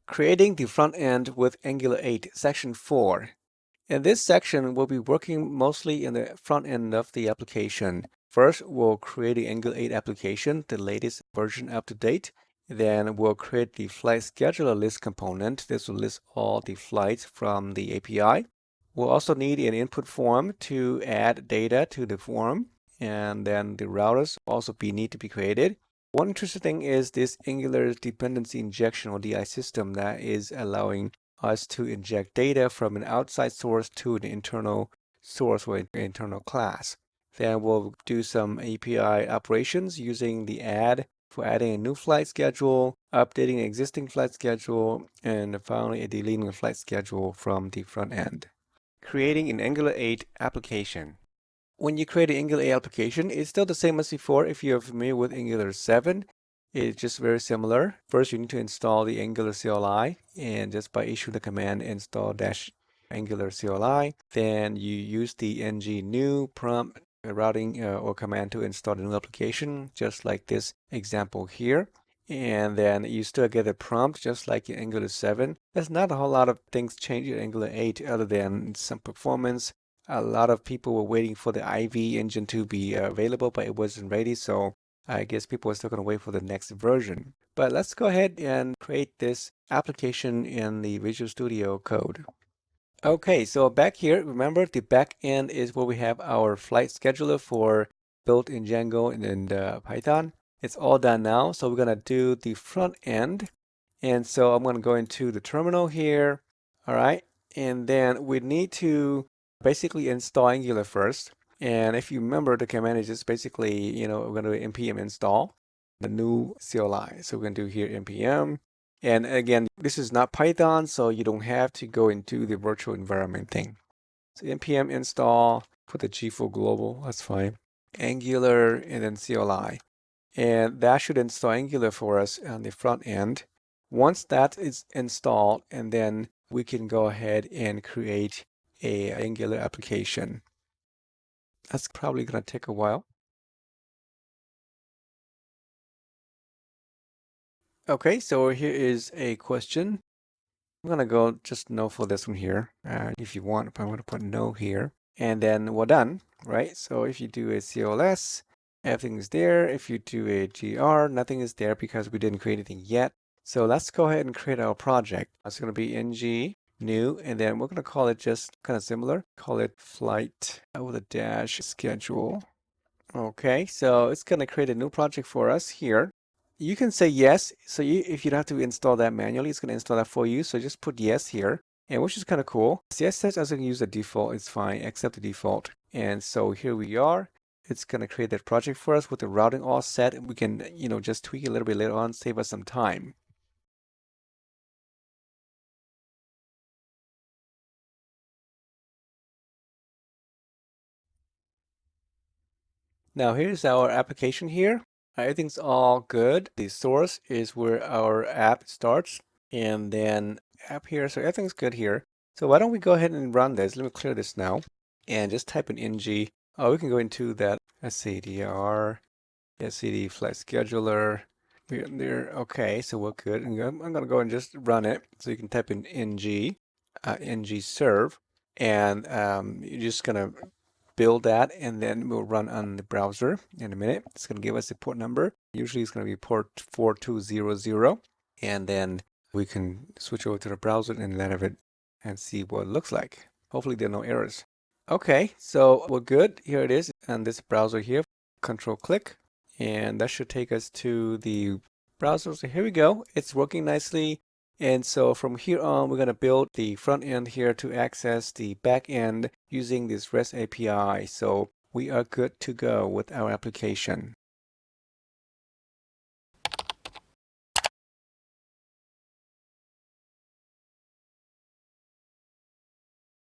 Creating the front end with Angular 8, Section 4. In this section, we'll be working mostly in the front end of the application. First, we'll create the Angular 8 application, the latest version up to date. Then we'll create the flight scheduler list component. This will list all the flights from the API. We'll also need an input form to add data to the form. And then the routers also need to be created. One interesting thing is this Angular dependency injection or DI system that is allowing us to inject data from an outside source to an internal source or an internal class. Then we'll do some API operations using the add for adding a new flight schedule, updating an existing flight schedule, and finally deleting a flight schedule from the front end. Creating an Angular 8 application. When you create an Angular 8 application, it's still the same as before. If you're familiar with Angular 7, it's just very similar. First, you need to install the Angular CLI, and just by issuing the command install -Angular CLI, then you use the ng new prompt routing or command to install the new application, just like this example here. And then you still get a prompt just like in Angular 7. There's not a whole lot of things changed in Angular 8 other than some performance. A lot of people were waiting for the IV engine to be available, but it wasn't ready, so I guess people are still going to wait for the next version. But let's go ahead and create this application in the Visual Studio Code. Okay, so back here, remember the back end is where we have our flight scheduler for built in Django and Python. It's all done now, so we're going to do the front end. And so I'm going to go into the terminal here. All right, and then we need to basically install Angular first. And if you remember, the command is just basically, we're going to do npm install the new CLI. So we're going to do here npm. And again, this is not Python, so you don't have to go into the virtual environment thing. So npm install, put the G for global, that's fine. Angular and then CLI. And that should install Angular for us on the front end. Once that is installed, and then we can go ahead and create a Angular application. That's probably going to take a while. Okay, so here is a question. I'm going to go just no for this one here. If you want, I'm going to put no here. And then we're done, right? So if you do a CLS, everything is there. If you do a GR, nothing is there because we didn't create anything yet. So let's go ahead and create our project. It's going to be ng new, and then we're going to call it just kind of similar. Call it flight with a dash schedule. Okay, so it's going to create a new project for us here. You can say yes. So if you don't have to install that manually, it's going to install that for you. So just put yes here, and which is kind of cool. CSS doesn't use the default. It's fine, accept the default. And so here we are. It's going to create that project for us with the routing all set. And we can, just tweak it a little bit later on, save us some time. Now here's our application here. Everything's all good. The source is where our app starts, and then app here. So everything's good here. So why don't we go ahead and run this? Let me clear this now and just type in ng. Oh, we can go into that. Let's see, DR, SCD flight scheduler. We're in there. Okay, so we're good. And I'm going to go and just run it. So you can type in ng serve, and you're just going to build that, and then we'll run on the browser in a minute. It's going to give us the port number. Usually it's going to be port 4200, and then we can switch over to the browser and let it and see what it looks like. Hopefully there are no errors. Okay, so we're good. Here it is on this browser here. Control click, and that should take us to the browser. So here we go. It's working nicely. And so from here on, we're going to build the front end here to access the back end using this REST API. So we are good to go with our application.